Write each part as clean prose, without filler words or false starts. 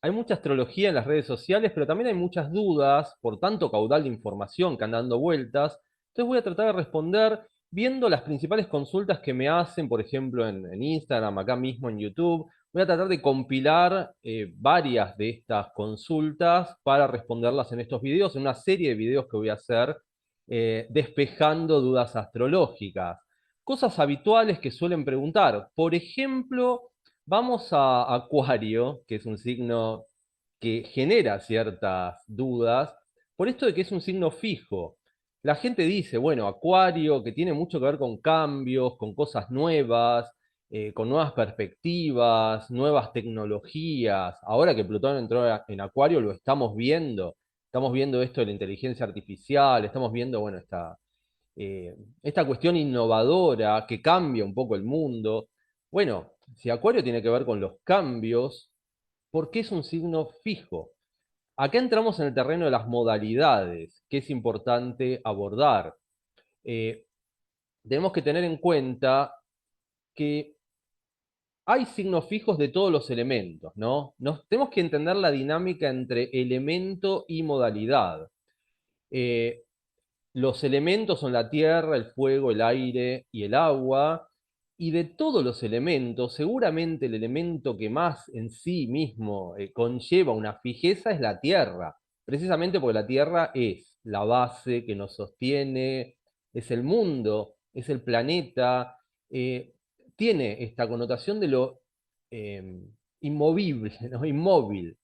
hay mucha astrología en las redes sociales, pero también hay muchas dudas por tanto caudal de información que anda dando vueltas. Entonces voy a tratar de responder viendo las principales consultas que me hacen, por ejemplo, en Instagram, acá mismo en YouTube. Voy a tratar de compilar varias de estas consultas para responderlas en estos videos, en una serie de videos que voy a hacer despejando dudas astrológicas. Cosas habituales que suelen preguntar. Por ejemplo, vamos a Acuario, que es un signo que genera ciertas dudas, por esto de que es un signo fijo. La gente dice, bueno, Acuario, que tiene mucho que ver con cambios, con cosas nuevas, con nuevas perspectivas, nuevas tecnologías. Ahora que Plutón entró en Acuario, lo estamos viendo. Estamos viendo esto de la inteligencia artificial, estamos viendo, bueno, esta cuestión innovadora que cambia un poco el mundo. Bueno, si Acuario tiene que ver con los cambios, ¿por qué es un signo fijo? Acá entramos en el terreno de las modalidades, que es importante abordar. Eh, Tenemos que tener en cuenta que hay signos fijos de todos los elementos, ¿no? Tenemos que entender la dinámica entre elemento y modalidad. Eh, los elementos son la tierra, el fuego, el aire y el agua, y de todos los elementos, seguramente el elemento que más en sí mismo conlleva una fijeza es la tierra, precisamente porque la tierra es la base que nos sostiene, es el mundo, es el planeta, eh, tiene esta connotación de lo eh, inmovible, ¿no? Inmóvil.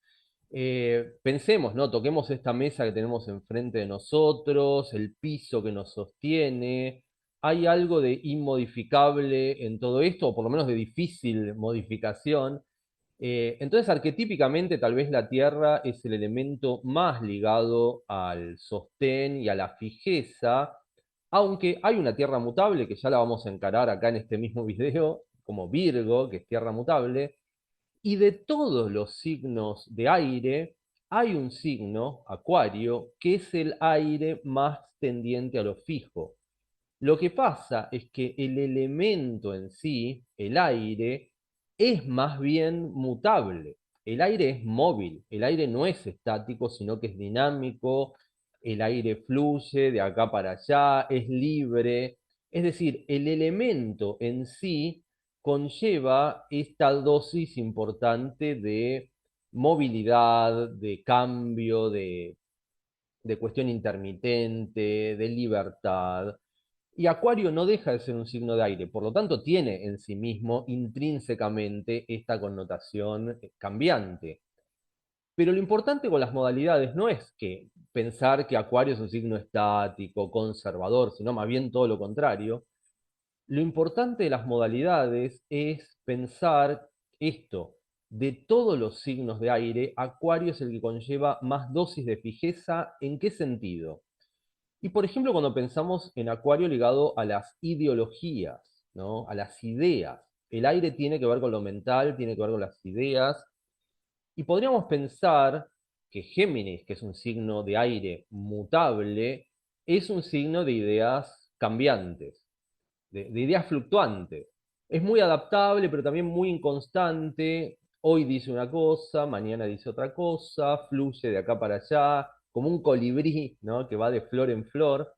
Pensemos, ¿no? Toquemos esta mesa que tenemos enfrente de nosotros, el piso que nos sostiene. ¿Hay algo de inmodificable en todo esto, o por lo menos de difícil modificación? Entonces, arquetípicamente, tal vez la Tierra es el elemento más ligado al sostén y a la fijeza, aunque hay una Tierra mutable que ya la vamos a encarar acá en este mismo video, como Virgo, que es Tierra mutable. Y de todos los signos de aire, hay un signo, Acuario, que es el aire más tendiente a lo fijo. Lo que pasa es que el elemento en sí, el aire, es más bien mutable. El aire es móvil, el aire no es estático, sino que es dinámico, el aire fluye de acá para allá, es libre. Es decir, el elemento en sí conlleva esta dosis importante de movilidad, de cambio, de cuestión intermitente, de libertad. Y Acuario no deja de ser un signo de aire, por lo tanto tiene en sí mismo intrínsecamente esta connotación cambiante. Pero lo importante con las modalidades no es que pensar que Acuario es un signo estático, conservador, sino más bien todo lo contrario. Lo importante de las modalidades es pensar esto. De todos los signos de aire, Acuario es el que conlleva más dosis de fijeza. ¿En qué sentido? Y por ejemplo, cuando pensamos en Acuario ligado a las ideologías, ¿no? A las ideas. El aire tiene que ver con lo mental, tiene que ver con las ideas. Y podríamos pensar que Géminis, que es un signo de aire mutable, es un signo de ideas cambiantes, de ideas fluctuantes. Es muy adaptable, pero también muy inconstante. Hoy dice una cosa, mañana dice otra cosa, fluye de acá para allá, como un colibrí, ¿no? Que va de flor en flor.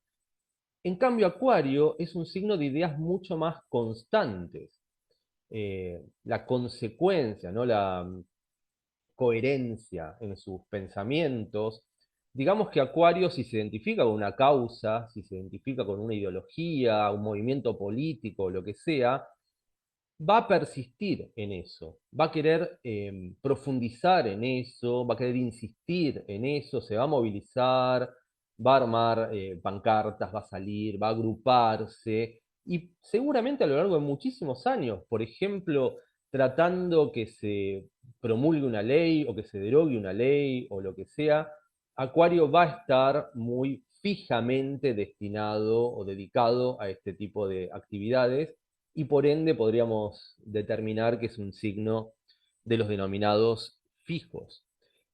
En cambio, Acuario es un signo de ideas mucho más constantes. La consecuencia, ¿no? La coherencia en sus pensamientos. Digamos que Acuario, si se identifica con una causa, si se identifica con una ideología, un movimiento político, lo que sea, va a persistir en eso, va a querer profundizar en eso, va a querer insistir en eso, se va a movilizar, va a armar pancartas, va a salir, va a agruparse, y seguramente a lo largo de muchísimos años, por ejemplo, tratando que se promulgue una ley o que se derogue una ley o lo que sea, Acuario va a estar muy fijamente destinado o dedicado a este tipo de actividades y por ende podríamos determinar que es un signo de los denominados fijos.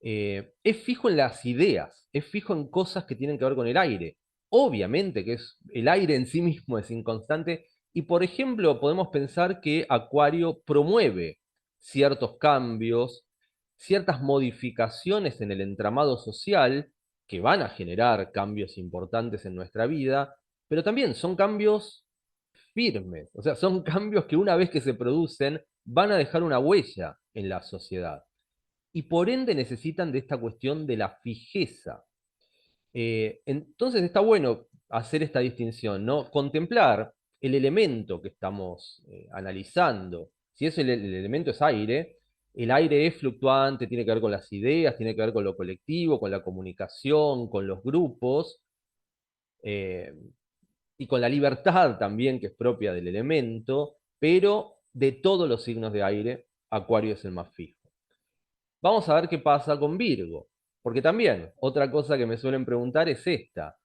Es fijo en las ideas, es fijo en cosas que tienen que ver con el aire. Obviamente que el aire en sí mismo es inconstante y, por ejemplo, podemos pensar que Acuario promueve ciertos cambios, ciertas modificaciones en el entramado social que van a generar cambios importantes en nuestra vida, pero también son cambios firmes, o sea, son cambios que una vez que se producen van a dejar una huella en la sociedad y por ende necesitan de esta cuestión de la fijeza. Entonces está bueno hacer esta distinción, ¿no? Contemplar el elemento que estamos analizando. Si es el elemento es aire, el aire es fluctuante, tiene que ver con las ideas, tiene que ver con lo colectivo, con la comunicación, con los grupos, eh, y con la libertad también que es propia del elemento, pero de todos los signos de aire, Acuario es el más fijo. Vamos a ver qué pasa con Virgo, porque también otra cosa que me suelen preguntar es esta.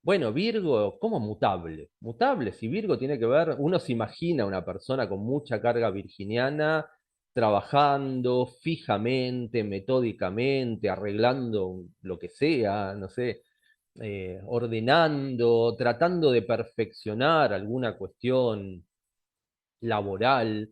Bueno, Virgo, ¿cómo mutable? Mutable, si Virgo tiene que ver, uno se imagina una persona con mucha carga virginiana, trabajando fijamente, metódicamente, arreglando lo que sea, no sé, ordenando, tratando de perfeccionar alguna cuestión laboral,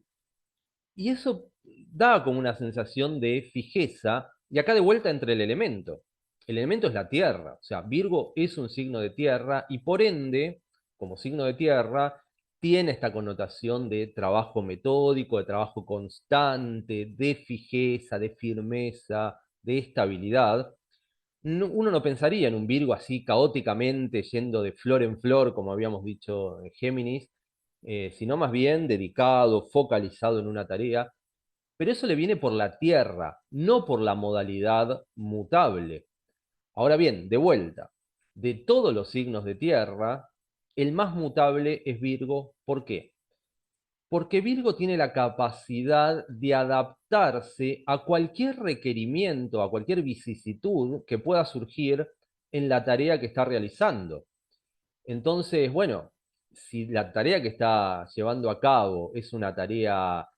y eso da como una sensación de fijeza, y acá de vuelta entre el elemento. El elemento es la tierra, o sea, Virgo es un signo de tierra y por ende, como signo de tierra, tiene esta connotación de trabajo metódico, de trabajo constante, de fijeza, de firmeza, de estabilidad. Uno no pensaría en un Virgo así caóticamente yendo de flor en flor, como habíamos dicho en Géminis, sino más bien dedicado, focalizado en una tarea, pero eso le viene por la tierra, no por la modalidad mutable. Ahora bien, de vuelta, de todos los signos de tierra, el más mutable es Virgo. ¿Por qué? Porque Virgo tiene la capacidad de adaptarse a cualquier requerimiento, a cualquier vicisitud que pueda surgir en la tarea que está realizando. Entonces, bueno, si la tarea que está llevando a cabo es una tarea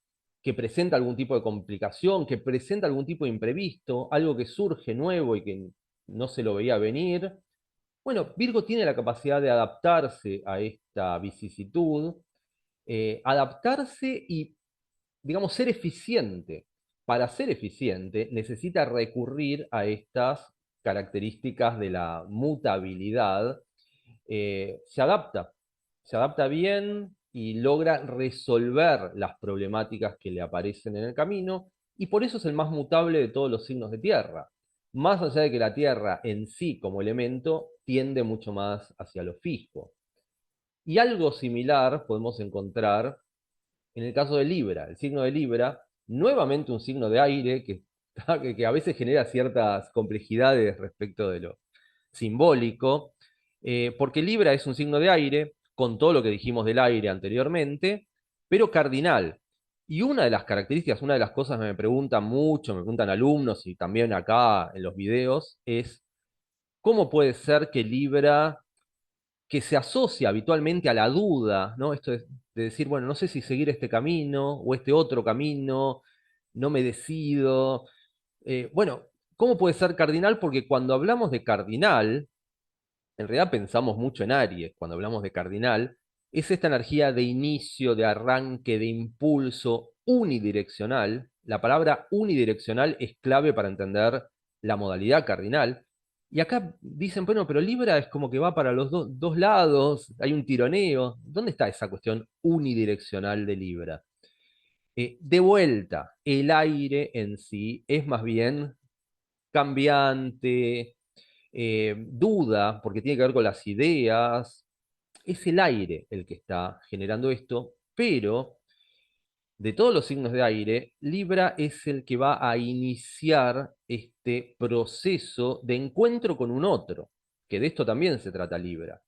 que presenta algún tipo de complicación, que presenta algún tipo de imprevisto, algo que surge nuevo y que no se lo veía venir, bueno, Virgo tiene la capacidad de adaptarse a esta vicisitud, adaptarse y, digamos, ser eficiente. Para ser eficiente necesita recurrir a estas características de la mutabilidad. Se adapta bien y logra resolver las problemáticas que le aparecen en el camino, y por eso es el más mutable de todos los signos de tierra. Más allá de que la tierra en sí como elemento tiende mucho más hacia lo fijo. Y algo similar podemos encontrar en el caso de Libra. El signo de Libra, nuevamente un signo de aire que a veces genera ciertas complejidades respecto de lo simbólico, porque Libra es un signo de aire, con todo lo que dijimos del aire anteriormente, pero cardinal. Y una de las características, una de las cosas que me preguntan mucho, me preguntan alumnos y también acá en los videos, es cómo puede ser que Libra, que se asocia habitualmente a la duda, ¿no? Esto de decir, bueno, no sé si seguir este camino o este otro camino, no me decido. Bueno, ¿cómo puede ser cardinal? Porque cuando hablamos de cardinal, en realidad pensamos mucho en Aries, cuando hablamos de cardinal, es esta energía de inicio, de arranque, de impulso unidireccional. La palabra unidireccional es clave para entender la modalidad cardinal. Y acá dicen, bueno, pero Libra es como que va para los dos lados, hay un tironeo. ¿Dónde está esa cuestión unidireccional de Libra? De vuelta, el aire en sí es más bien cambiante, duda, porque tiene que ver con las ideas. Es el aire el que está generando esto, pero de todos los signos de aire, Libra es el que va a iniciar este proceso de encuentro con un otro, que de esto también se trata Libra.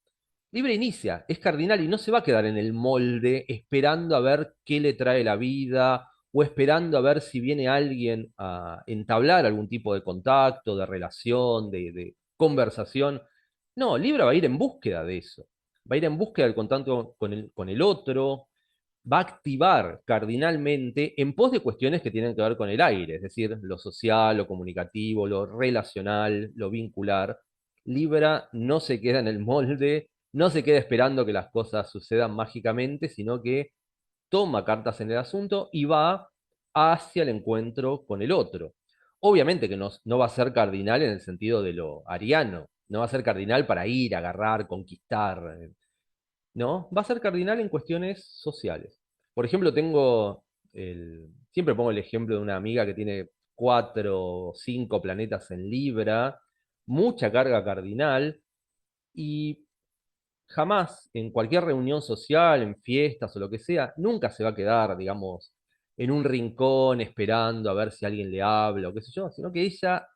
Libra inicia, es cardinal y no se va a quedar en el molde esperando a ver qué le trae la vida o esperando a ver si viene alguien a entablar algún tipo de contacto, de relación, de conversación. No, Libra va a ir en búsqueda de eso. Va a ir en búsqueda del contacto con el otro, va a activar cardinalmente en pos de cuestiones que tienen que ver con el aire, es decir, lo social, lo comunicativo, lo relacional, lo vincular. Libra no se queda en el molde, no se queda esperando que las cosas sucedan mágicamente, sino que toma cartas en el asunto y va hacia el encuentro con el otro. Obviamente que no va a ser cardinal en el sentido de lo ariano, no va a ser cardinal para ir, agarrar, conquistar, ¿no? Va a ser cardinal en cuestiones sociales. Por ejemplo, siempre pongo el ejemplo de una amiga que tiene 4 o 5 planetas en Libra, mucha carga cardinal, y jamás en cualquier reunión social, en fiestas o lo que sea, nunca se va a quedar, digamos, en un rincón esperando a ver si alguien le habla o qué sé yo, sino que ella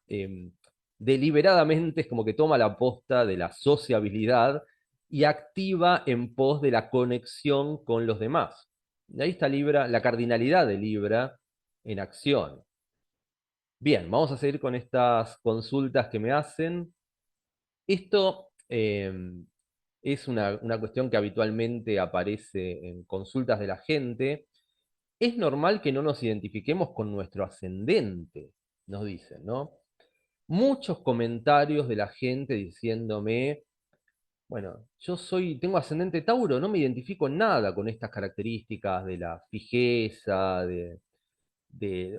deliberadamente es como que toma la posta de la sociabilidad y activa en pos de la conexión con los demás. Y ahí está Libra, la cardinalidad de Libra en acción. Bien, vamos a seguir con estas consultas que me hacen. Esto es una cuestión que habitualmente aparece en consultas de la gente. Es normal que no nos identifiquemos con nuestro ascendente, nos dicen, ¿no? Muchos comentarios de la gente diciéndome, bueno, tengo ascendente Tauro, no me identifico en nada con estas características de la fijeza,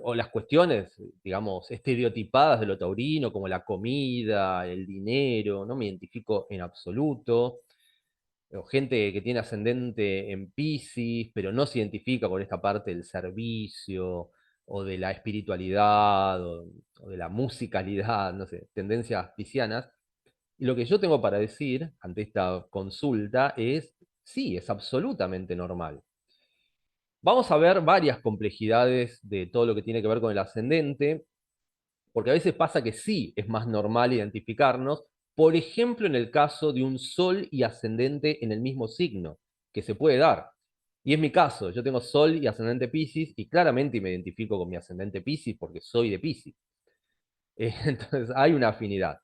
o las cuestiones, digamos, estereotipadas de lo taurino, como la comida, el dinero, no me identifico en absoluto. O gente que tiene ascendente en Piscis, pero no se identifica con esta parte del servicio, o de la espiritualidad, o de la musicalidad, no sé, tendencias piscianas. Y lo que yo tengo para decir ante esta consulta es, sí, es absolutamente normal. Vamos a ver varias complejidades de todo lo que tiene que ver con el ascendente, porque a veces pasa que sí es más normal identificarnos, por ejemplo, en el caso de un sol y ascendente en el mismo signo, que se puede dar. Y es mi caso, yo tengo sol y ascendente Piscis, y claramente me identifico con mi ascendente Piscis porque soy de Piscis. Entonces hay una afinidad.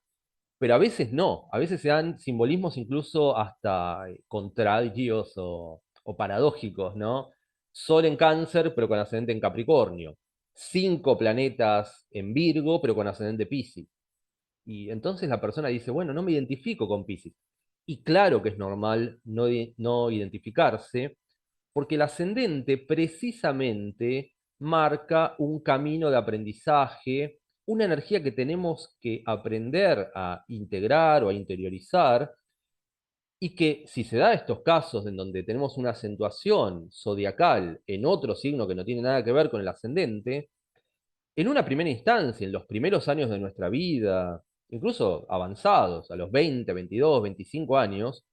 Pero a veces no, a veces se dan simbolismos incluso hasta contrarios o paradójicos, ¿no? Sol en Cáncer, pero con ascendente en Capricornio. 5 planetas en Virgo, pero con ascendente Piscis. Y entonces la persona dice, bueno, no me identifico con Piscis. Y claro que es normal no identificarse, porque el ascendente precisamente marca un camino de aprendizaje, una energía que tenemos que aprender a integrar o a interiorizar, y que si se da estos casos en donde tenemos una acentuación zodiacal en otro signo que no tiene nada que ver con el ascendente, en una primera instancia, en los primeros años de nuestra vida, incluso avanzados, a los 20, 22, 25 años,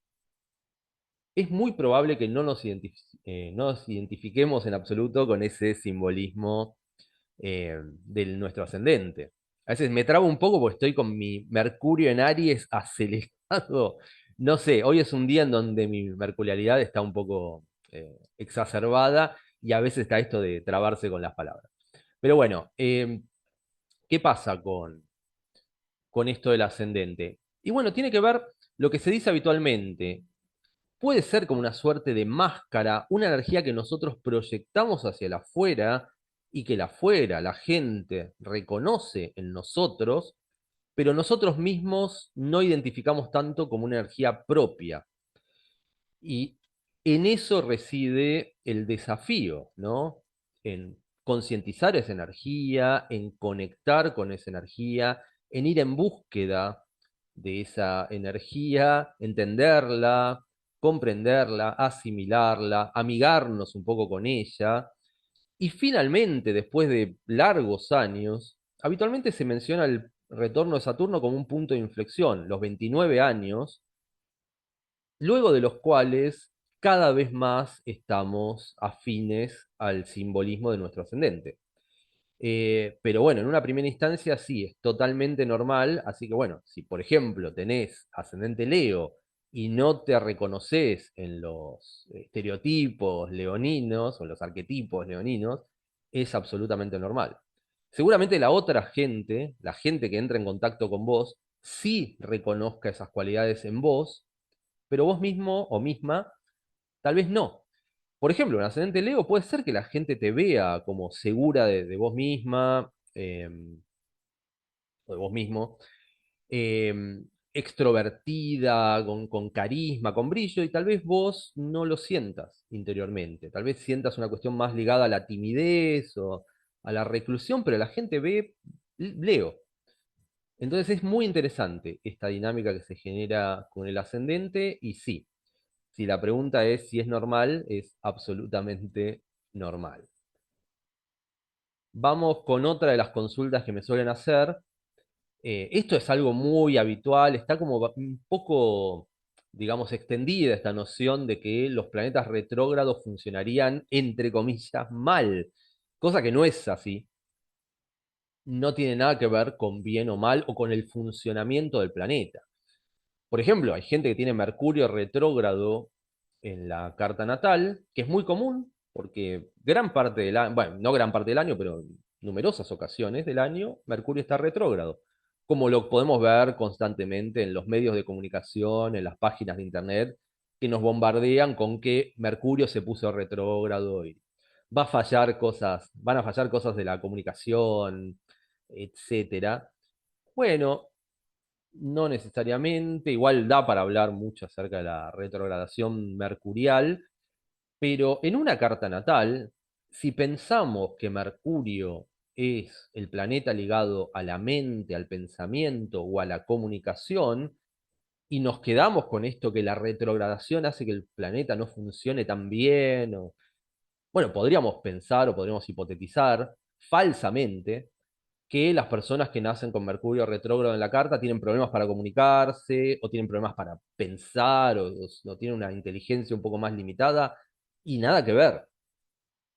es muy probable que no nos identifiquemos en absoluto con ese simbolismo de nuestro ascendente. A veces me trabo un poco porque estoy con mi Mercurio en Aries acelerado. No sé, hoy es un día en donde mi mercurialidad está un poco exacerbada y a veces está esto de trabarse con las palabras. Pero bueno, ¿qué pasa con esto del ascendente? Y bueno, tiene que ver lo que se dice habitualmente. Puede ser como una suerte de máscara, una energía que nosotros proyectamos hacia el afuera y que el afuera, la gente, reconoce en nosotros, pero nosotros mismos no identificamos tanto como una energía propia. Y en eso reside el desafío, ¿no? En concientizar esa energía, en conectar con esa energía, en ir en búsqueda de esa energía, entenderla, comprenderla, asimilarla, amigarnos un poco con ella. Y finalmente, después de largos años, habitualmente se menciona el retorno de Saturno como un punto de inflexión, los 29 años, luego de los cuales cada vez más estamos afines al simbolismo de nuestro ascendente. Pero bueno, en una primera instancia sí, es totalmente normal, así que bueno, si por ejemplo tenés ascendente Leo y no te reconoces en los estereotipos leoninos o los arquetipos leoninos, es absolutamente normal. Seguramente la otra gente, la gente que entra en contacto con vos, sí reconozca esas cualidades en vos, pero vos mismo o misma tal vez no. Por ejemplo, en ascendente Leo puede ser que la gente te vea como segura de vos misma, o de vos mismo, eh, extrovertida, con carisma, con brillo, y tal vez vos no lo sientas interiormente. Tal vez sientas una cuestión más ligada a la timidez o a la reclusión, pero la gente ve Leo. Entonces es muy interesante esta dinámica que se genera con el ascendente y sí, si la pregunta es si es normal, es absolutamente normal. Vamos con otra de las consultas que me suelen hacer. Esto es algo muy habitual, está como un poco, digamos, extendida esta noción de que los planetas retrógrados funcionarían, entre comillas, mal, cosa que no es así. No tiene nada que ver con bien o mal o con el funcionamiento del planeta. Por ejemplo, hay gente que tiene Mercurio retrógrado en la carta natal, que es muy común, porque gran parte del año, bueno, no gran parte del año, pero en numerosas ocasiones del año, Mercurio está retrógrado, como lo podemos ver constantemente en los medios de comunicación, en las páginas de internet, que nos bombardean con que Mercurio se puso retrógrado y va a fallar cosas, van a fallar cosas de la comunicación, etcétera. Bueno, no necesariamente, igual da para hablar mucho acerca de la retrogradación mercurial, pero en una carta natal, si pensamos que Mercurio es el planeta ligado a la mente, al pensamiento o a la comunicación, y nos quedamos con esto que la retrogradación hace que el planeta no funcione tan bien, o, bueno, podríamos pensar o podríamos hipotetizar falsamente que las personas que nacen con Mercurio retrógrado en la carta tienen problemas para comunicarse, o tienen problemas para pensar, o tienen una inteligencia un poco más limitada, y nada que ver.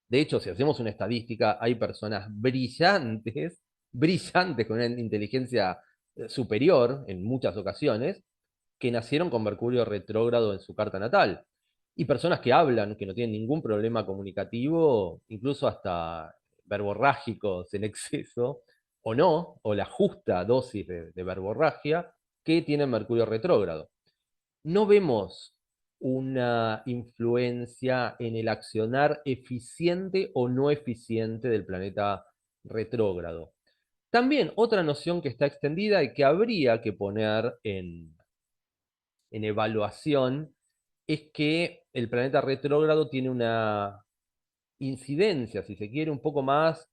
De hecho, si hacemos una estadística, hay personas brillantes, brillantes con una inteligencia superior en muchas ocasiones, que nacieron con Mercurio retrógrado en su carta natal. Y personas que hablan, que no tienen ningún problema comunicativo, incluso hasta verborrágicos en exceso, o no, o la justa dosis de verborragia, que tienen Mercurio retrógrado. No vemos una influencia en el accionar eficiente o no eficiente del planeta retrógrado. También otra noción que está extendida y que habría que poner en evaluación es que el planeta retrógrado tiene una incidencia, si se quiere, un poco más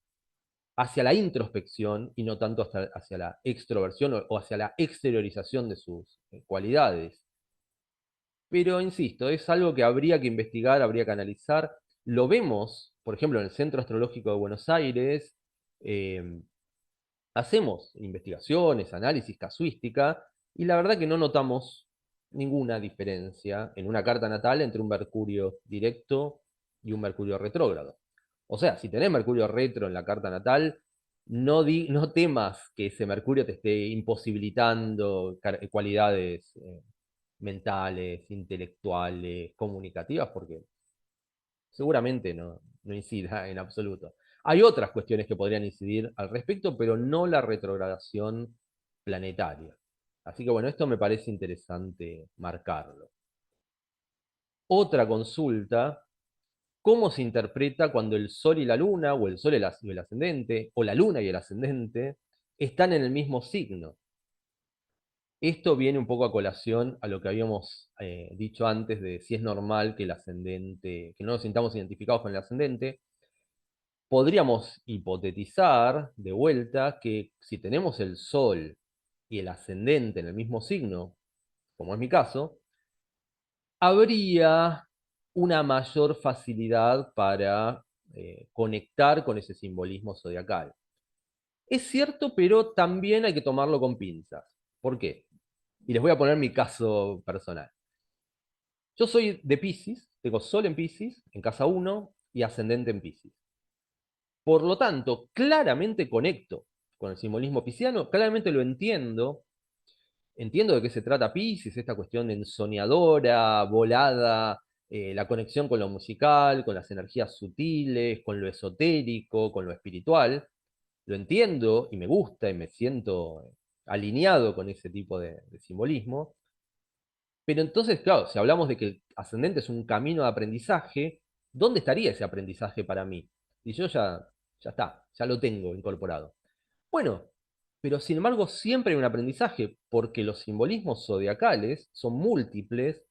hacia la introspección y no tanto hacia la extroversión o hacia la exteriorización de sus cualidades. Pero insisto, es algo que habría que investigar, habría que analizar. Lo vemos, por ejemplo, en el Centro Astrológico de Buenos Aires, eh, hacemos investigaciones, análisis, casuística, y la verdad que no notamos ninguna diferencia en una carta natal entre un Mercurio directo y un Mercurio retrógrado. O sea, si tenés Mercurio retro en la carta natal, no temas que ese Mercurio te esté imposibilitando cualidades mentales, intelectuales, comunicativas, porque seguramente no incida en absoluto. Hay otras cuestiones que podrían incidir al respecto, pero no la retrogradación planetaria. Así que bueno, esto me parece interesante marcarlo. Otra consulta, ¿cómo se interpreta cuando el Sol y la Luna, o el Sol y el ascendente, o la Luna y el ascendente, están en el mismo signo? Esto viene un poco a colación a lo que habíamos dicho antes de si es normal que el ascendente, que no nos sintamos identificados con el ascendente. Podríamos hipotetizar de vuelta que si tenemos el Sol y el ascendente en el mismo signo, como es mi caso, habría una mayor facilidad para conectar con ese simbolismo zodiacal. Es cierto, pero también hay que tomarlo con pinzas. ¿Por qué? Y les voy a poner mi caso personal. Yo soy de Piscis, tengo Sol en Piscis, en casa uno y ascendente en Piscis. Por lo tanto, claramente conecto con el simbolismo pisciano, claramente lo entiendo, entiendo de qué se trata Piscis, esta cuestión ensoñadora, volada, la conexión con lo musical, con las energías sutiles, con lo esotérico, con lo espiritual. Lo entiendo y me gusta y me siento alineado con ese tipo de simbolismo. Pero entonces, claro, si hablamos de que el ascendente es un camino de aprendizaje, ¿dónde estaría ese aprendizaje para mí? Y yo ya está, ya lo tengo incorporado. Bueno, pero sin embargo siempre hay un aprendizaje porque los simbolismos zodiacales son múltiples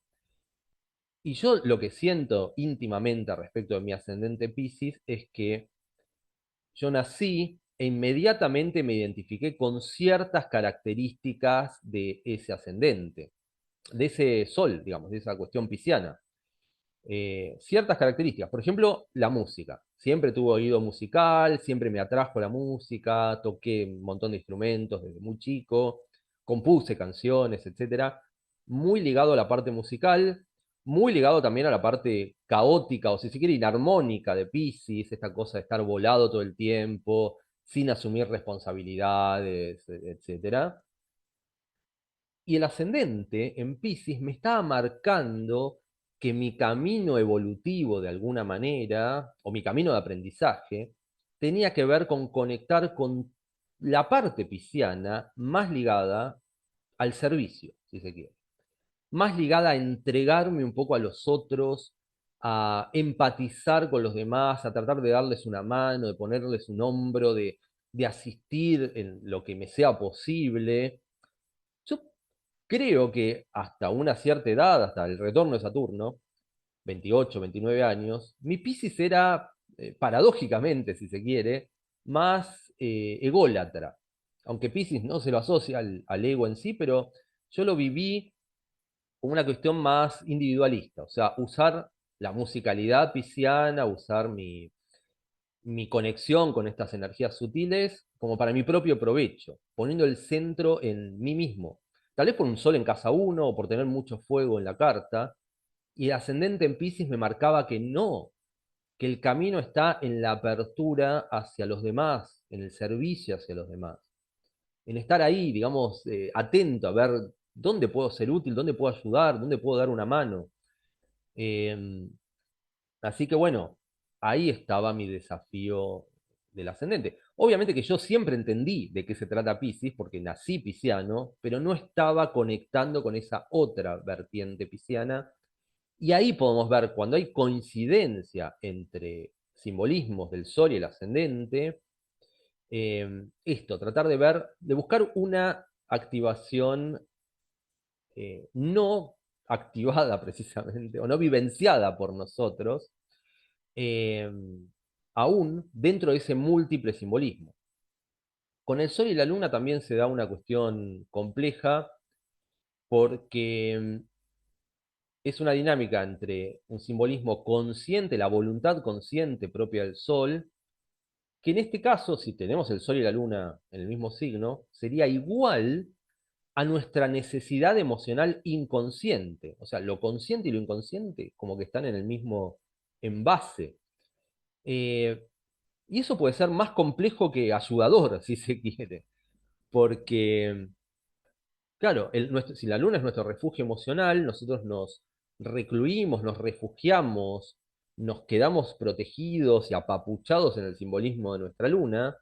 y yo lo que siento íntimamente respecto de mi ascendente Piscis es que yo nací e inmediatamente me identifiqué con ciertas características de ese ascendente, de ese sol, digamos, de esa cuestión pisciana. Ciertas características, por ejemplo, la música. Siempre tuve oído musical, siempre me atrajo la música, toqué un montón de instrumentos desde muy chico, compuse canciones, etcétera. Muy ligado a la parte musical, muy ligado también a la parte caótica o si se quiere inarmónica de Piscis, esta cosa de estar volado todo el tiempo, sin asumir responsabilidades, etcétera. Y el ascendente en Piscis me estaba marcando que mi camino evolutivo de alguna manera, o mi camino de aprendizaje, tenía que ver con conectar con la parte pisciana más ligada al servicio, si se quiere, más ligada a entregarme un poco a los otros, a empatizar con los demás, a tratar de darles una mano, de ponerles un hombro, de asistir en lo que me sea posible. Yo creo que hasta una cierta edad, hasta el retorno de Saturno, 28, 29 años, mi Piscis era, paradójicamente, si se quiere, más ególatra. Aunque Piscis no se lo asocia al ego en sí, pero yo lo viví como una cuestión más individualista, o sea, usar la musicalidad pisciana, usar mi conexión con estas energías sutiles como para mi propio provecho, poniendo el centro en mí mismo. Tal vez por un sol en casa uno o por tener mucho fuego en la carta, y el ascendente en Piscis me marcaba que no, que el camino está en la apertura hacia los demás, en el servicio hacia los demás, en estar ahí, digamos, atento a ver dónde puedo ser útil, dónde puedo ayudar, dónde puedo dar una mano. Eh, Así que bueno, ahí estaba mi desafío del ascendente. Obviamente que yo siempre entendí de qué se trata Piscis, porque nací pisciano, pero no estaba conectando con esa otra vertiente pisciana. Y ahí podemos ver cuando hay coincidencia entre simbolismos del sol y el ascendente, esto, tratar de ver, de buscar una activación no activada precisamente, o no vivenciada por nosotros, eh, aún dentro de ese múltiple simbolismo. Con el Sol y la Luna también se da una cuestión compleja porque es una dinámica entre un simbolismo consciente, la voluntad consciente propia del Sol, que en este caso, si tenemos el Sol y la Luna en el mismo signo, sería igual a nuestra necesidad emocional inconsciente. O sea, lo consciente y lo inconsciente como que están en el mismo envase. Eh, Y eso puede ser más complejo que ayudador, si se quiere, porque, claro, si la luna es nuestro refugio emocional, nosotros nos recluimos, nos refugiamos, nos quedamos protegidos y apapuchados en el simbolismo de nuestra luna,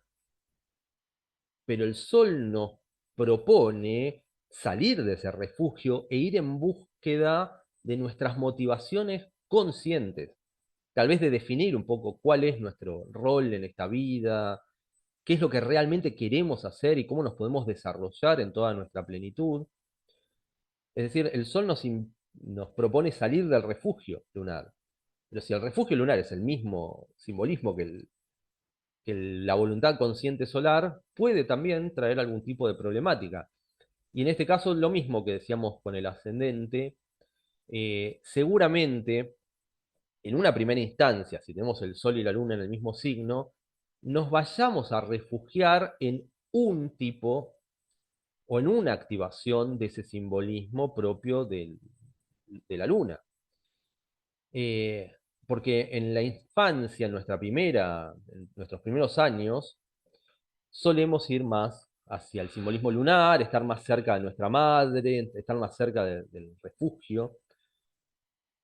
pero el sol nos propone salir de ese refugio e ir en búsqueda de nuestras motivaciones conscientes, tal vez de definir un poco cuál es nuestro rol en esta vida, qué es lo que realmente queremos hacer y cómo nos podemos desarrollar en toda nuestra plenitud. Es decir, el Sol nos propone salir del refugio lunar. Pero si el refugio lunar es el mismo simbolismo que la voluntad consciente solar, puede también traer algún tipo de problemática. Y en este caso, lo mismo que decíamos con el ascendente, seguramente en una primera instancia, si tenemos el Sol y la Luna en el mismo signo, nos vayamos a refugiar en un tipo o en una activación de ese simbolismo propio de la luna. Eh, Porque en la infancia, en nuestros primeros años, solemos ir más hacia el simbolismo lunar, estar más cerca de nuestra madre, estar más cerca del refugio.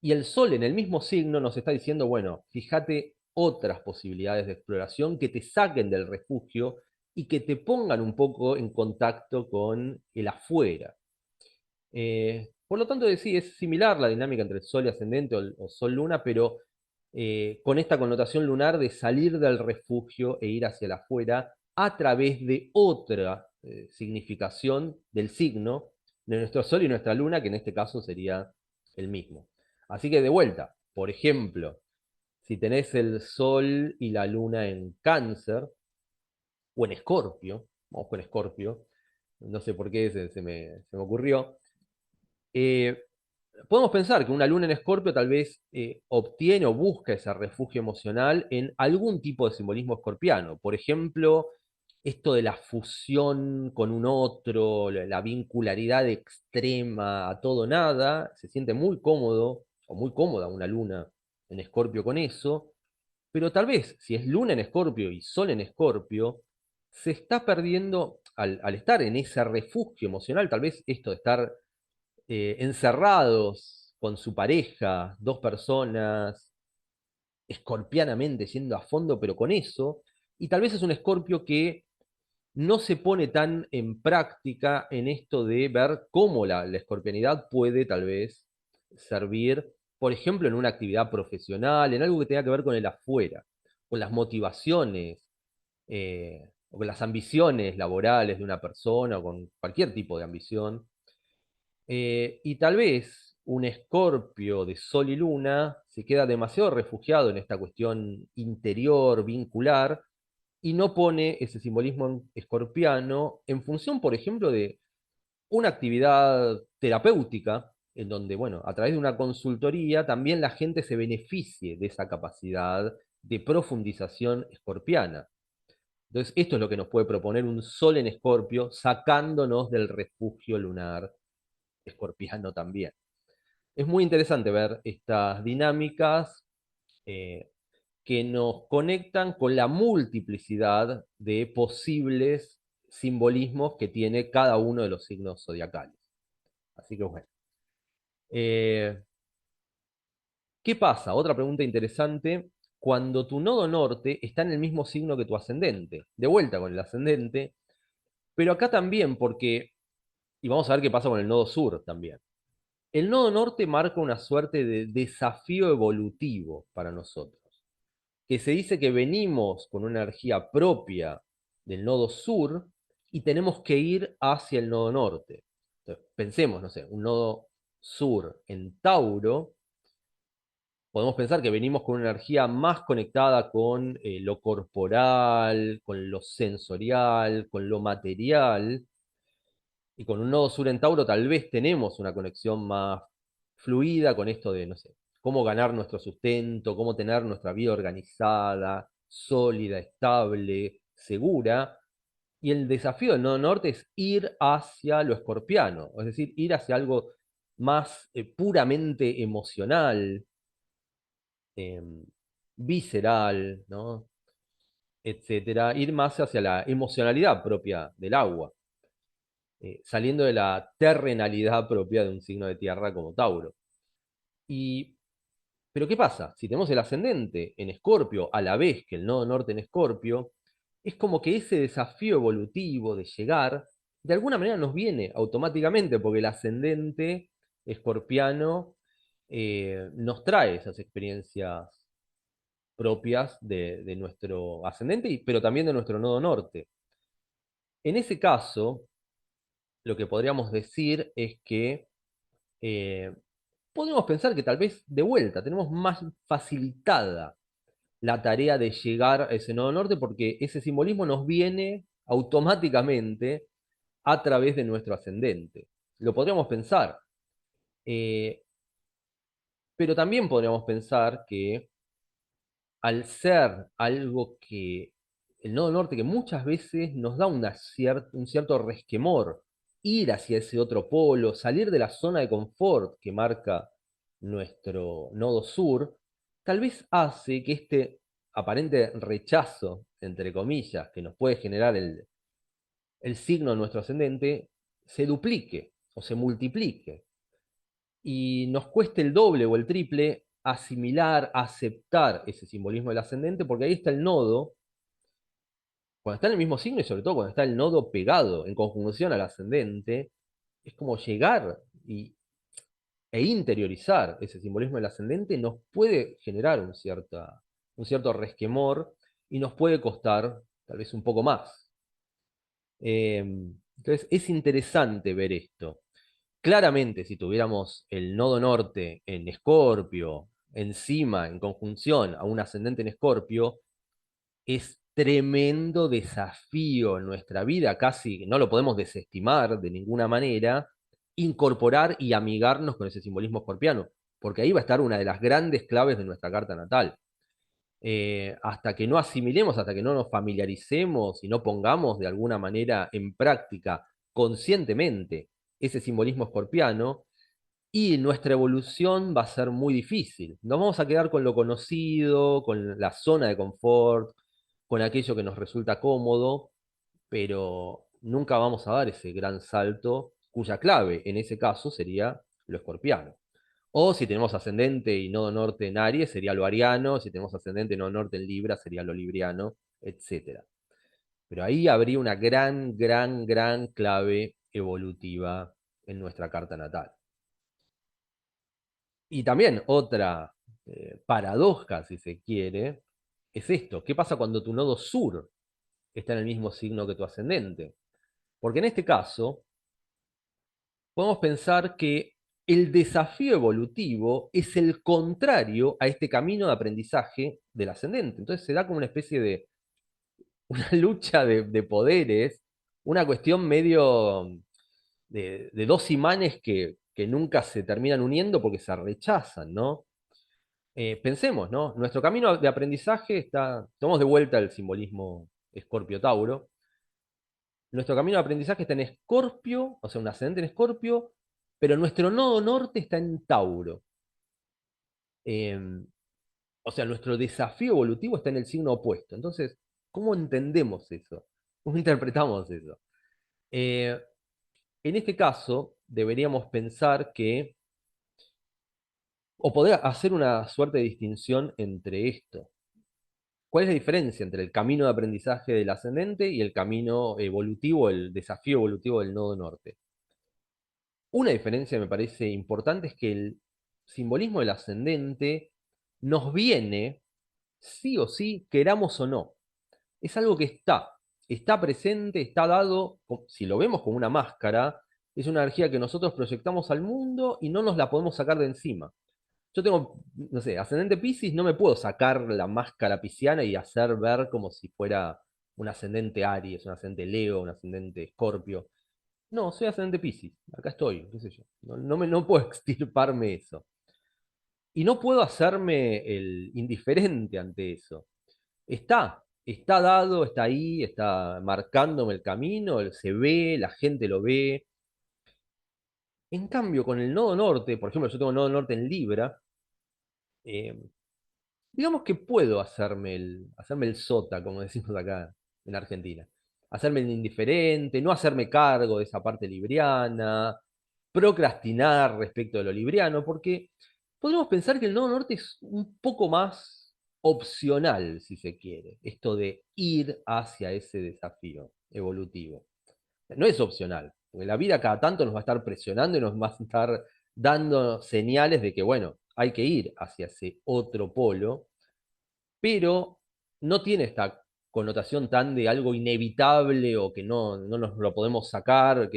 Y el sol en el mismo signo nos está diciendo, bueno, fíjate otras posibilidades de exploración que te saquen del refugio y que te pongan un poco en contacto con el afuera. Por lo tanto, sí, es similar la dinámica entre el Sol y ascendente o Sol-Luna, pero con esta connotación lunar de salir del refugio e ir hacia el afuera a través de otra significación del signo de nuestro Sol y nuestra Luna, que en este caso sería el mismo. Así que de vuelta, por ejemplo, si tenés el Sol y la Luna en Cáncer, o en Escorpio, vamos con Escorpio, no sé por qué se me ocurrió. Eh, Podemos pensar que una luna en Escorpio tal vez obtiene o busca ese refugio emocional en algún tipo de simbolismo escorpiano. Por ejemplo, esto de la fusión con un otro, la vincularidad extrema a todo nada, se siente muy cómodo o muy cómoda una luna en Escorpio con eso, pero tal vez si es luna en Escorpio y sol en Escorpio, se está perdiendo al estar en ese refugio emocional, tal vez esto de estar encerrados con su pareja, dos personas, escorpianamente yendo a fondo, pero con eso, y tal vez es un escorpio que no se pone tan en práctica en esto de ver cómo la escorpianidad puede tal vez servir, por ejemplo, en una actividad profesional, en algo que tenga que ver con el afuera, con las motivaciones, o con las ambiciones laborales de una persona, o con cualquier tipo de ambición. Y tal vez un Escorpio de Sol y Luna se queda demasiado refugiado en esta cuestión interior, vincular, y no pone ese simbolismo escorpiano en función, por ejemplo, de una actividad terapéutica, en donde, bueno, a través de una consultoría también la gente se beneficie de esa capacidad de profundización escorpiana. Entonces, esto es lo que nos puede proponer un Sol en Escorpio, sacándonos del refugio lunar escorpiano también. Es muy interesante ver estas dinámicas eh, que nos conectan con la multiplicidad de posibles simbolismos que tiene cada uno de los signos zodiacales. Así que bueno. Eh, ¿Qué pasa? Otra pregunta interesante. Cuando tu nodo norte está en el mismo signo que tu ascendente. De vuelta con el ascendente. Pero acá también, porque, y vamos a ver qué pasa con el nodo sur también. El nodo norte marca una suerte de desafío evolutivo para nosotros, que se dice que venimos con una energía propia del nodo sur y tenemos que ir hacia el nodo norte. Entonces, pensemos, no sé, un nodo sur en Tauro, podemos pensar que venimos con una energía más conectada con lo corporal, con lo sensorial, con lo material, y con un nodo sur en Tauro tal vez tenemos una conexión más fluida con esto de, no sé, cómo ganar nuestro sustento, cómo tener nuestra vida organizada, sólida, estable, segura. Y el desafío del nodo norte es ir hacia lo escorpiano, es decir, ir hacia algo más puramente emocional, eh, visceral, ¿no? Etcétera, ir más hacia la emocionalidad propia del agua, saliendo de la terrenalidad propia de un signo de tierra como Tauro. Y, pero ¿qué pasa? Si tenemos el ascendente en Escorpio a la vez que el nodo norte en Escorpio, es como que ese desafío evolutivo de llegar, de alguna manera nos viene automáticamente, porque el ascendente escorpiano nos trae esas experiencias propias de nuestro ascendente, pero también de nuestro nodo norte. En ese caso, lo que podríamos decir es que eh, podemos pensar que tal vez de vuelta tenemos más facilitada la tarea de llegar a ese nodo norte porque ese simbolismo nos viene automáticamente a través de nuestro ascendente. Lo podríamos pensar, eh, pero también podríamos pensar que al ser algo que el nodo norte que muchas veces nos da un cierto resquemor, ir hacia ese otro polo, salir de la zona de confort que marca nuestro nodo sur, tal vez hace que este aparente rechazo, entre comillas, que nos puede generar el signo de nuestro ascendente, se duplique o se multiplique y nos cueste el doble o el triple asimilar, aceptar ese simbolismo del ascendente, porque ahí está el nodo, cuando está en el mismo signo y sobre todo cuando está el nodo pegado en conjunción al ascendente, es como llegar e interiorizar ese simbolismo del ascendente nos puede generar un cierto resquemor y nos puede costar tal vez un poco más. Entonces es interesante ver esto. Claramente, si tuviéramos el nodo norte en Escorpio, encima, en conjunción a un ascendente en Escorpio, es tremendo desafío en nuestra vida, casi no lo podemos desestimar de ninguna manera, incorporar y amigarnos con ese simbolismo escorpiano, porque ahí va a estar una de las grandes claves de nuestra carta natal. Hasta que no asimilemos, hasta que no nos familiaricemos y no pongamos de alguna manera en práctica conscientemente ese simbolismo escorpiano, y nuestra evolución va a ser muy difícil. Nos vamos a quedar con lo conocido, con la zona de confort, con aquello que nos resulta cómodo, pero nunca vamos a dar ese gran salto cuya clave en ese caso sería lo escorpiano. O si tenemos ascendente y nodo norte en Aries, sería lo ariano; si tenemos ascendente y nodo norte en Libra, sería lo libriano, etcétera. Pero ahí habría una gran, gran, gran clave evolutiva en nuestra carta natal. Y también otra paradoja, si se quiere, es esto: ¿qué pasa cuando tu nodo sur está en el mismo signo que tu ascendente? Porque en este caso, podemos pensar que el desafío evolutivo es el contrario a este camino de aprendizaje del ascendente. Entonces se da como una especie de una lucha de poderes, una cuestión medio de dos imanes que nunca se terminan uniendo porque se rechazan, ¿no? Pensemos, ¿no? Nuestro camino de aprendizaje está, tomamos de vuelta el simbolismo Escorpio-Tauro. Nuestro camino de aprendizaje está en Escorpio, o sea, un ascendente en Escorpio, pero nuestro nodo norte está en Tauro. Eh, o sea, nuestro desafío evolutivo está en el signo opuesto. Entonces, ¿cómo entendemos eso? ¿Cómo interpretamos eso? Eh, en este caso, deberíamos pensar que, o poder hacer una suerte de distinción entre esto. ¿Cuál es la diferencia entre el camino de aprendizaje del ascendente y el camino evolutivo, el desafío evolutivo del nodo norte? Una diferencia que me parece importante es que el simbolismo del ascendente nos viene, sí o sí, queramos o no. Es algo que está presente, está dado; si lo vemos como una máscara, es una energía que nosotros proyectamos al mundo y no nos la podemos sacar de encima. Yo tengo, no sé, ascendente Piscis, no me puedo sacar la máscara pisciana y hacer ver como si fuera un ascendente Aries, un ascendente Leo, un ascendente Escorpio. No, soy ascendente Piscis, acá estoy, qué sé yo. No puedo extirparme eso. Y no puedo hacerme el indiferente ante eso. Está dado, está ahí, está marcándome el camino, se ve, la gente lo ve. En cambio, con el nodo norte, por ejemplo, yo tengo nodo norte en Libra, eh, digamos que puedo hacerme el sota, como decimos acá en Argentina. Hacerme el indiferente, no hacerme cargo de esa parte libriana, procrastinar respecto de lo libriano, porque podemos pensar que el nodo norte es un poco más opcional, si se quiere, esto de ir hacia ese desafío evolutivo. No es opcional, porque la vida cada tanto nos va a estar presionando y nos va a estar dando señales de que, bueno, hay que ir hacia ese otro polo, pero no tiene esta connotación tan de algo inevitable o que no nos lo podemos sacar,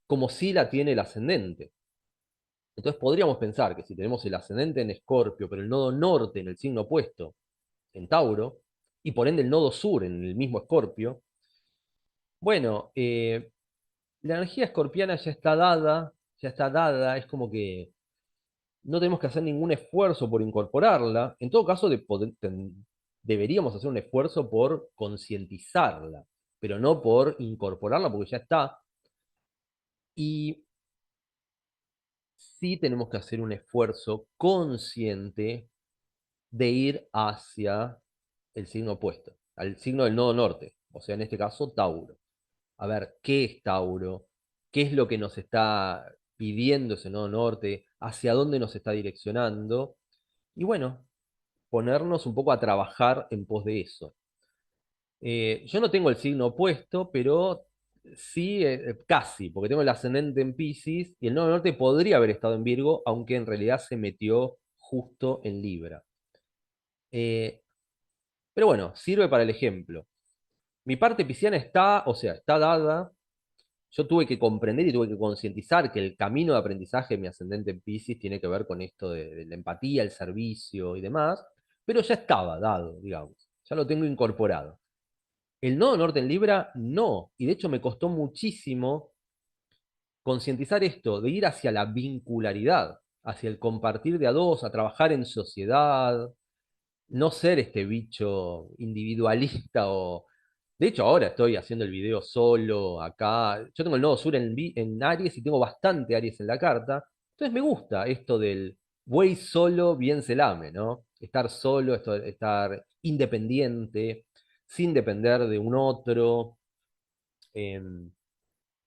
como si la tiene el ascendente. Entonces podríamos pensar que si tenemos el ascendente en Escorpio, pero el nodo norte en el signo opuesto, en Tauro, y por ende el nodo sur en el mismo Escorpio, bueno, la energía escorpiana ya está dada, es como que no tenemos que hacer ningún esfuerzo por incorporarla. En todo caso, deberíamos hacer un esfuerzo por concientizarla, pero no por incorporarla porque ya está. Y sí tenemos que hacer un esfuerzo consciente de ir hacia el signo opuesto, al signo del nodo norte, o sea, en este caso, Tauro. A ver, ¿qué es Tauro? ¿Qué es lo que nos está pidiendo ese nodo norte? ¿Hacia dónde nos está direccionando? Y bueno, ponernos un poco a trabajar en pos de eso. Yo no tengo el signo opuesto, pero sí, casi, porque tengo el ascendente en Piscis y el nodo norte podría haber estado en Virgo, aunque en realidad se metió justo en Libra. Eh, pero bueno, sirve para el ejemplo. Mi parte pisciana está, o sea, está dada. Yo tuve que comprender y tuve que concientizar que el camino de aprendizaje de mi ascendente en Piscis tiene que ver con esto de la empatía, el servicio y demás, pero ya estaba dado, digamos, ya lo tengo incorporado. El nodo norte en Libra, no. Y de hecho me costó muchísimo concientizar esto, de ir hacia la vincularidad, hacia el compartir de a dos, a trabajar en sociedad, no ser este bicho individualista o... De hecho, ahora estoy haciendo el video solo, acá. Yo tengo el nodo sur en Aries y tengo bastante Aries en la carta. Entonces me gusta esto del güey solo, bien se lame, ¿no? Estar solo, estar independiente, sin depender de un otro. em,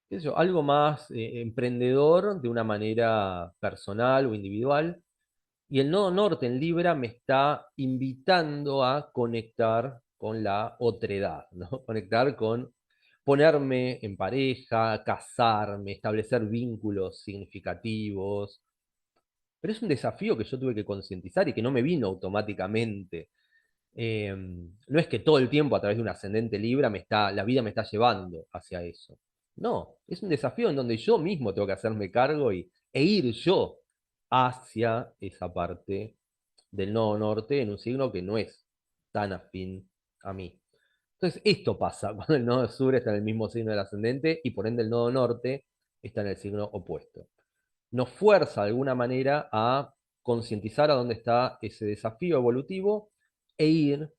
Qué sé yo, algo más emprendedor de una manera personal o individual. Y el nodo norte en Libra me está invitando a conectar con la otredad, ¿no? Conectar con ponerme en pareja, casarme, establecer vínculos significativos. Pero es un desafío que yo tuve que concientizar y que no me vino automáticamente. No es que todo el tiempo a través de un ascendente Libra la vida me está llevando hacia eso. No, es un desafío en donde yo mismo tengo que hacerme cargo e ir yo hacia esa parte del nodo norte en un signo que no es tan afín a mí. Entonces, esto pasa cuando el nodo sur está en el mismo signo del ascendente y por ende el nodo norte está en el signo opuesto. Nos fuerza de alguna manera a concientizar a dónde está ese desafío evolutivo e ir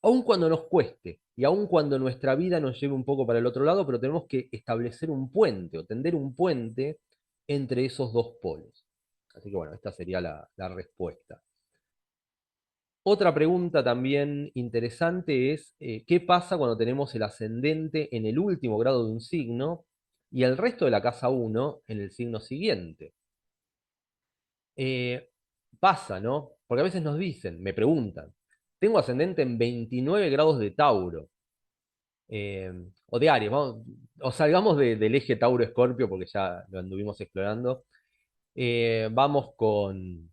aun cuando nos cueste y aun cuando nuestra vida nos lleve un poco para el otro lado, pero tenemos que establecer un puente o tender un puente entre esos dos polos. Así que bueno, esta sería la respuesta. Otra pregunta también interesante es, ¿qué pasa cuando tenemos el ascendente en el último grado de un signo y el resto de la casa uno en el signo siguiente? Eh, Pasa, ¿no? Porque a veces nos dicen, me preguntan, tengo ascendente en 29 grados de Tauro, eh, o de Aries, o salgamos del eje Tauro-Escorpio porque ya lo anduvimos explorando. Vamos con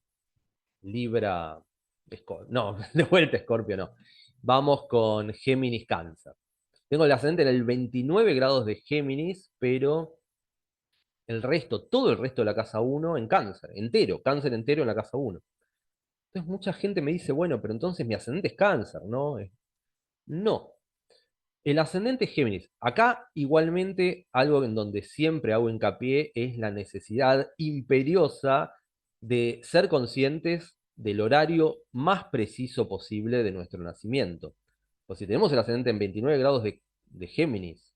Libra, no, de vuelta Escorpio no. Vamos con Géminis-Cáncer. Tengo el ascendente en el 29 grados de Géminis, pero el resto, todo el resto de la casa uno en Cáncer, entero, Cáncer entero en la casa uno. Entonces mucha gente me dice, bueno, pero entonces mi ascendente es Cáncer, ¿no? No, el ascendente es Géminis. Acá, igualmente, algo en donde siempre hago hincapié es la necesidad imperiosa de ser conscientes del horario más preciso posible de nuestro nacimiento. Pues si tenemos el ascendente en 29 grados de Géminis,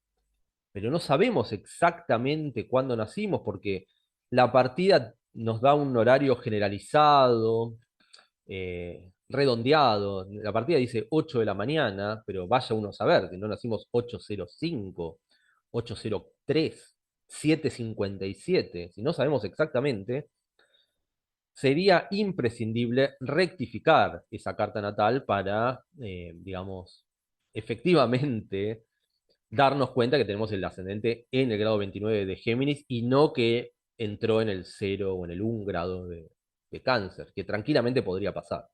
pero no sabemos exactamente cuándo nacimos, porque la partida nos da un horario generalizado, redondeado. La partida dice 8 de la mañana, pero vaya uno a saber que no nacimos 8:05, 8:03, 7:57. Si no sabemos exactamente, sería imprescindible rectificar esa carta natal para, digamos, efectivamente darnos cuenta que tenemos el ascendente en el grado 29 de Géminis y no que entró en el 0 o en el 1 grado de Cáncer, que tranquilamente podría pasar.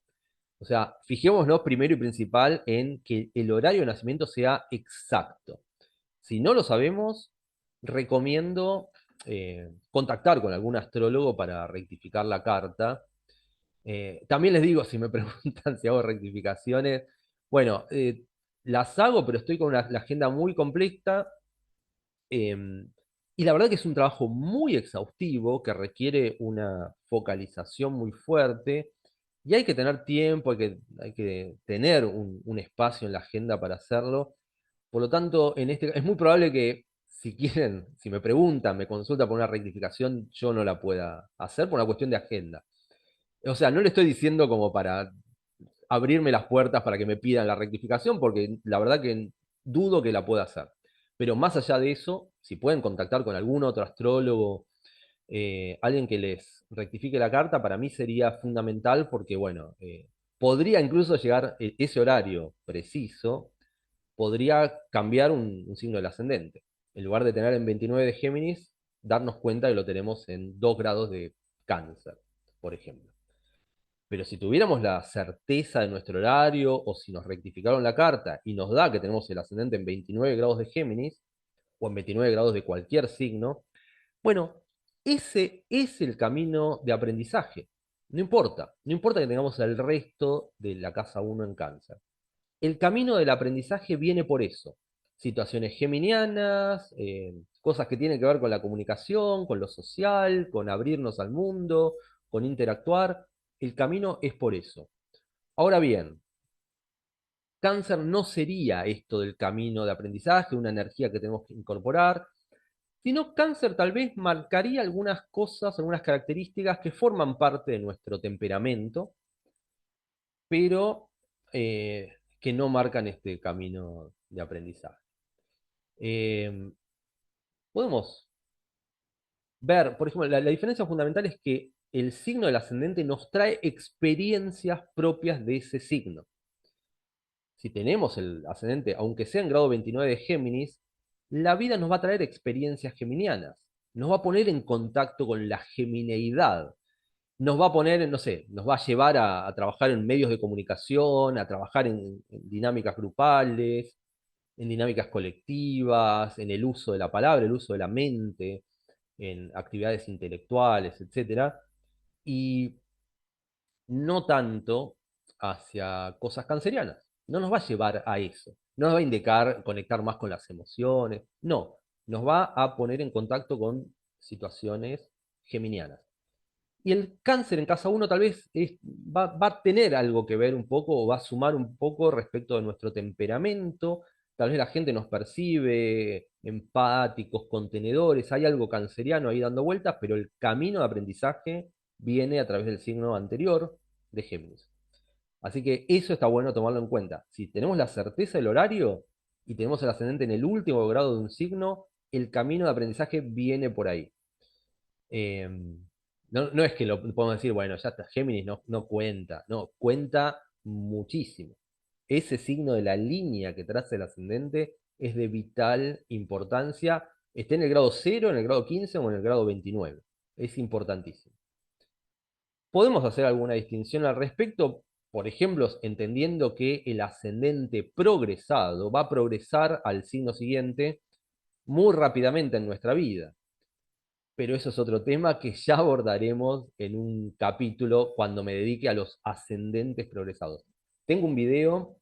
O sea, fijémonos primero y principal en que el horario de nacimiento sea exacto. Si no lo sabemos, recomiendo contactar con algún astrólogo para rectificar la carta. También les digo, si me preguntan si hago rectificaciones, bueno, las hago, pero estoy con la agenda muy completa. Y la verdad que es un trabajo muy exhaustivo que requiere una focalización muy fuerte y hay que tener tiempo, hay que tener un espacio en la agenda para hacerlo. Por lo tanto, es muy probable que si quieren, si me preguntan, me consultan por una rectificación, yo no la pueda hacer por una cuestión de agenda. O sea, no le estoy diciendo como para abrirme las puertas para que me pidan la rectificación, porque la verdad que dudo que la pueda hacer. Pero más allá de eso, si pueden contactar con algún otro astrólogo, alguien que les rectifique la carta, para mí sería fundamental porque, bueno, podría incluso llegar ese horario preciso, podría cambiar un signo del ascendente. En lugar de tener en 29 de Géminis, darnos cuenta que lo tenemos en 2 grados de Cáncer, por ejemplo. Pero si tuviéramos la certeza de nuestro horario o si nos rectificaron la carta y nos da que tenemos el ascendente en 29 grados de Géminis o en 29 grados de cualquier signo, bueno, ese es el camino de aprendizaje. No importa que tengamos el resto de la casa uno en Cáncer. El camino del aprendizaje viene por eso. situaciones geminianas, cosas que tienen que ver con la comunicación, con lo social, con abrirnos al mundo, con interactuar. El camino es por eso. Ahora bien, cáncer no sería esto del camino de aprendizaje, una energía que tenemos que incorporar, sino cáncer tal vez marcaría algunas cosas, algunas características que forman parte de nuestro temperamento, pero que no marcan este camino de aprendizaje. Eh, Podemos ver, por ejemplo, la diferencia fundamental es que el signo del ascendente nos trae experiencias propias de ese signo. Si tenemos el ascendente, aunque sea en grado 29 de Géminis, la vida nos va a traer experiencias geminianas, nos va a poner en contacto con la gemineidad, nos va a poner, no sé, nos va a llevar a trabajar en medios de comunicación, a trabajar en dinámicas grupales, en dinámicas colectivas, en el uso de la palabra, el uso de la mente, en actividades intelectuales, etcétera, y no tanto hacia cosas cancerianas. No nos va a llevar a eso. No nos va a indicar conectar más con las emociones. No, nos va a poner en contacto con situaciones geminianas. Y el cáncer en casa uno tal vez va a tener algo que ver un poco o va a sumar un poco respecto de nuestro temperamento. Tal vez la gente nos percibe empáticos, contenedores, hay algo canceriano ahí dando vueltas, pero el camino de aprendizaje viene a través del signo anterior de Géminis. Así que eso está bueno tomarlo en cuenta. Si tenemos la certeza del horario y tenemos el ascendente en el último grado de un signo, el camino de aprendizaje viene por ahí. Eh, no es que lo podemos decir, bueno, ya está, Géminis no cuenta, no, cuenta muchísimo. Ese signo de la línea que traza el ascendente es de vital importancia, esté en el grado 0, en el grado 15 o en el grado 29. Es importantísimo. Podemos hacer alguna distinción al respecto, por ejemplo, entendiendo que el ascendente progresado va a progresar al signo siguiente muy rápidamente en nuestra vida, pero eso es otro tema que ya abordaremos en un capítulo cuando me dedique a los ascendentes progresados. Tengo un video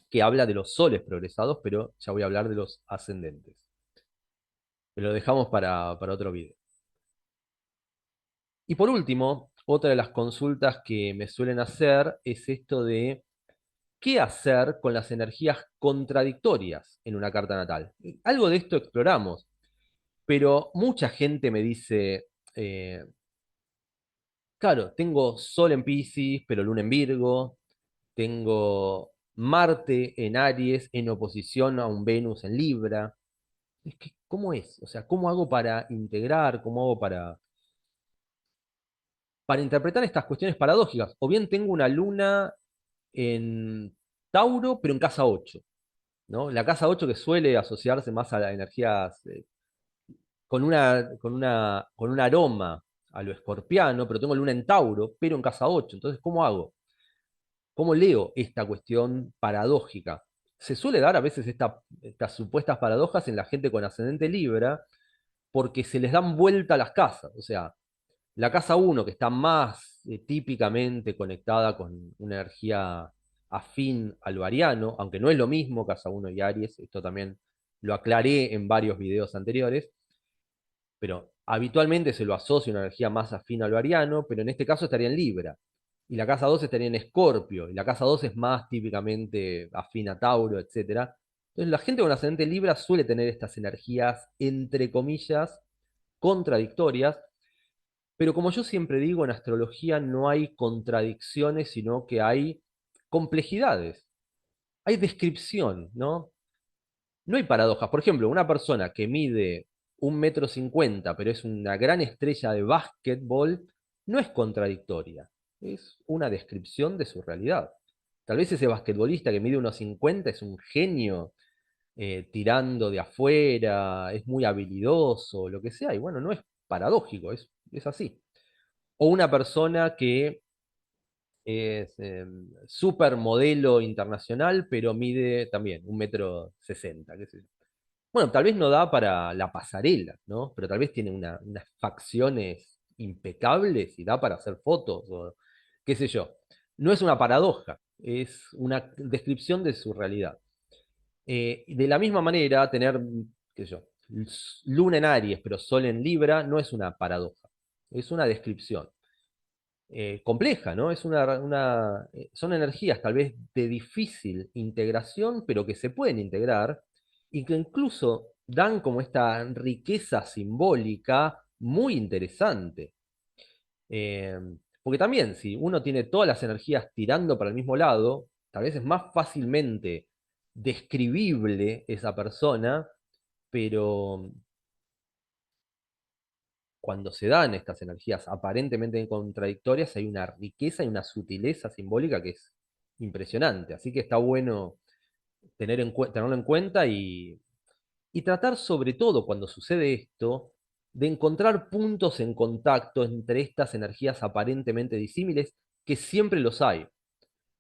que habla de los soles progresados, pero ya voy a hablar de los ascendentes. Me lo dejamos para otro video. Y por último, otra de las consultas que me suelen hacer es esto de qué hacer con las energías contradictorias en una carta natal. Algo de esto exploramos, pero mucha gente me dice, eh, claro, tengo Sol en Piscis, pero Luna en Virgo. Tengo Marte en Aries en oposición a un Venus en Libra. Es que, ¿cómo es? O sea, ¿cómo hago para integrar? ¿Cómo hago para interpretar estas cuestiones paradójicas? O bien tengo una Luna en Tauro, pero en casa 8, ¿no? La casa 8 que suele asociarse más a las energías con un aroma a lo escorpiano, pero tengo Luna en Tauro, pero en casa 8. Entonces, ¿cómo hago? ¿Cómo leo esta cuestión paradójica? Se suele dar a veces estas supuestas paradojas en la gente con ascendente Libra porque se les dan vuelta las casas. O sea, la casa uno que está más típicamente conectada con una energía afín al variano, aunque no es lo mismo casa uno y Aries, esto también lo aclaré en varios videos anteriores, pero habitualmente se lo asocia a una energía más afín al variano, pero en este caso estaría en Libra. Y la casa 2 estaría en Escorpio, y la casa 2 es más típicamente afín a Tauro, etcétera. Entonces la gente con ascendente Libra suele tener estas energías, entre comillas, contradictorias, pero como yo siempre digo, en astrología no hay contradicciones, sino que hay complejidades, hay descripción, ¿no? No hay paradojas. Por ejemplo, una persona que mide 1,50 m, pero es una gran estrella de básquetbol, no es contradictoria. Es una descripción de su realidad. Tal vez ese basquetbolista que mide 1,50 m es un genio tirando de afuera, es muy habilidoso, lo que sea, y bueno, no es paradójico, es así. O una persona que es supermodelo internacional, pero mide también 1,60 m, qué sé yo. Bueno, tal vez no da para la pasarela, ¿no? Pero tal vez tiene unas facciones impecables y da para hacer fotos, o qué sé yo. No es una paradoja, es una descripción de su realidad. De la misma manera, tener, qué sé yo, luna en Aries, pero sol en Libra, no es una paradoja, es una descripción compleja, ¿no? Son energías tal vez de difícil integración, pero que se pueden integrar y que incluso dan como esta riqueza simbólica muy interesante. Eh, Porque también, si uno tiene todas las energías tirando para el mismo lado, tal vez es más fácilmente describible esa persona, pero cuando se dan estas energías aparentemente contradictorias, hay una riqueza y una sutileza simbólica que es impresionante. Así que está bueno tenerlo en cuenta y tratar sobre todo cuando sucede esto, de encontrar puntos en contacto entre estas energías aparentemente disímiles, que siempre los hay.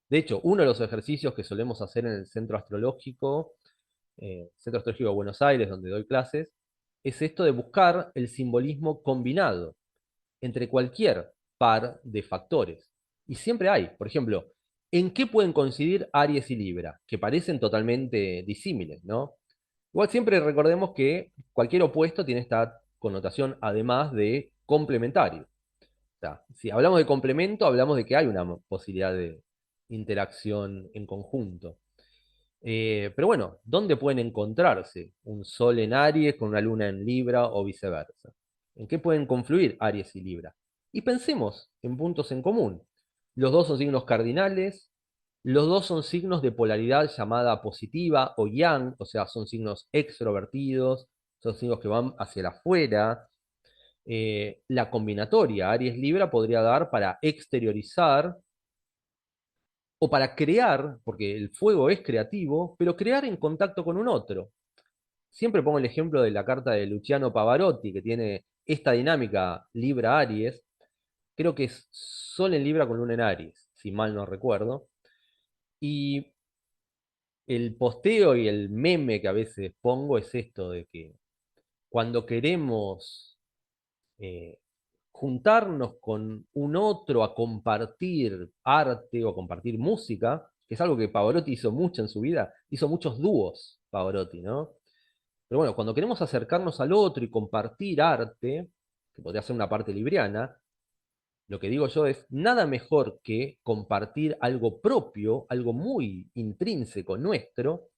De hecho, uno de los ejercicios que solemos hacer en el Centro Astrológico de Buenos Aires, donde doy clases, es esto de buscar el simbolismo combinado entre cualquier par de factores. Y siempre hay, por ejemplo, ¿en qué pueden coincidir Aries y Libra? Que parecen totalmente disímiles, ¿no? Igual siempre recordemos que cualquier opuesto tiene esta connotación además de complementario. O sea, si hablamos de complemento, hablamos de que hay una posibilidad de interacción en conjunto. Pero bueno, ¿dónde pueden encontrarse un Sol en Aries con una Luna en Libra o viceversa? ¿En qué pueden confluir Aries y Libra? Y pensemos en puntos en común. Los dos son signos cardinales, los dos son signos de polaridad llamada positiva o yang, o sea, son signos extrovertidos, son signos que van hacia el afuera. La combinatoria Aries-Libra podría dar para exteriorizar o para crear, porque el fuego es creativo, pero crear en contacto con un otro. Siempre pongo el ejemplo de la carta de Luciano Pavarotti, que tiene esta dinámica Libra-Aries. Creo que es Sol en Libra con Luna en Aries, si mal no recuerdo. Y el posteo y el meme que a veces pongo es esto de que cuando queremos eh, juntarnos con un otro a compartir arte o compartir música, que es algo que Pavarotti hizo mucho en su vida, hizo muchos dúos Pavarotti, ¿no? Pero bueno, cuando queremos acercarnos al otro y compartir arte, que podría ser una parte libriana, lo que digo yo es nada mejor que compartir algo propio, algo muy intrínseco nuestro,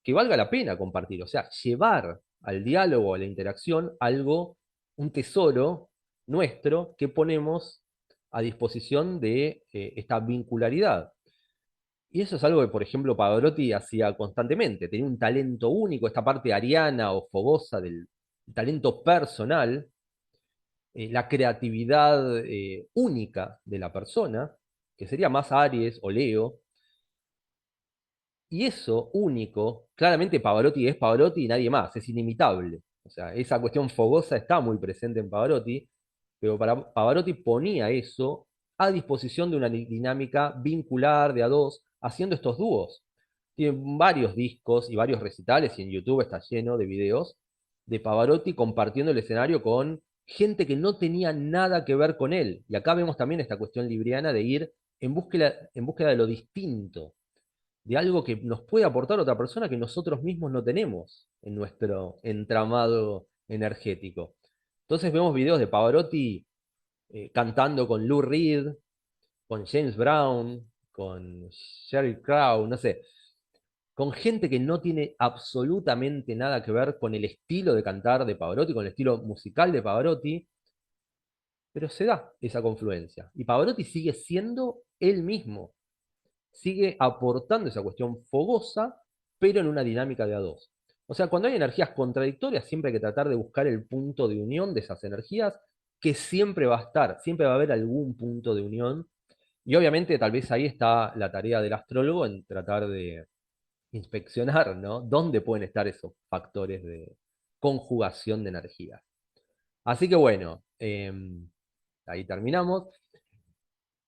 que valga la pena compartir, o sea, llevar al diálogo, a la interacción, algo, un tesoro nuestro que ponemos a disposición de esta vincularidad. Y eso es algo que, por ejemplo, Pavarotti hacía constantemente. Tenía un talento único, esta parte ariana o fogosa del talento personal, la creatividad única de la persona, que sería más Aries o Leo, y eso único, claramente Pavarotti es Pavarotti y nadie más, es inimitable. O sea, esa cuestión fogosa está muy presente en Pavarotti, pero para Pavarotti ponía eso a disposición de una dinámica vincular de a dos, haciendo estos dúos. Tiene varios discos y varios recitales, y en YouTube está lleno de videos de Pavarotti compartiendo el escenario con gente que no tenía nada que ver con él. Y acá vemos también esta cuestión libriana de ir en búsqueda de lo distinto, de algo que nos puede aportar otra persona que nosotros mismos no tenemos en nuestro entramado energético. Entonces vemos videos de Pavarotti cantando con Lou Reed, con James Brown, con Sheryl Crow, no sé, con gente que no tiene absolutamente nada que ver con el estilo de cantar de Pavarotti, con el estilo musical de Pavarotti, pero se da esa confluencia. Y Pavarotti sigue siendo él mismo, sigue aportando esa cuestión fogosa, pero en una dinámica de a dos. O sea, cuando hay energías contradictorias, siempre hay que tratar de buscar el punto de unión de esas energías, que siempre va a estar, siempre va a haber algún punto de unión. Y obviamente tal vez ahí está la tarea del astrólogo en tratar de inspeccionar, ¿no? ¿Dónde pueden estar esos factores de conjugación de energías? Así que bueno, ahí terminamos.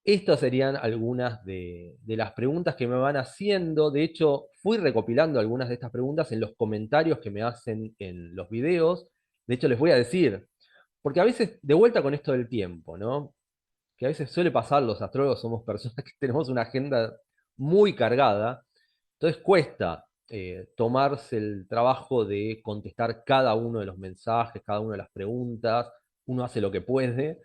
Estas serían algunas de las preguntas que me van haciendo. De hecho, fui recopilando algunas de estas preguntas en los comentarios que me hacen en los videos. De hecho, les voy a decir, porque a veces, de vuelta con esto del tiempo, ¿no? Que a veces suele pasar, los astrólogos somos personas que tenemos una agenda muy cargada, entonces cuesta. tomarse el trabajo de contestar cada uno de los mensajes, cada una de las preguntas. Uno hace lo que puede,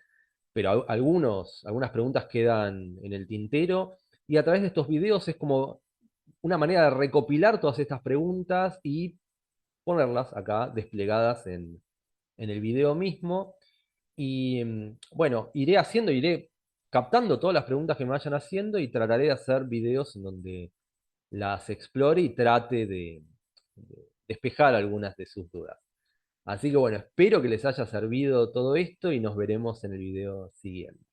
pero algunas preguntas quedan en el tintero. Y a través de estos videos es como una manera de recopilar todas estas preguntas y ponerlas acá desplegadas en el video mismo. Y bueno, iré captando todas las preguntas que me vayan haciendo y trataré de hacer videos en donde las explore y trate de despejar algunas de sus dudas. Así que bueno, espero que les haya servido todo esto y nos veremos en el video siguiente.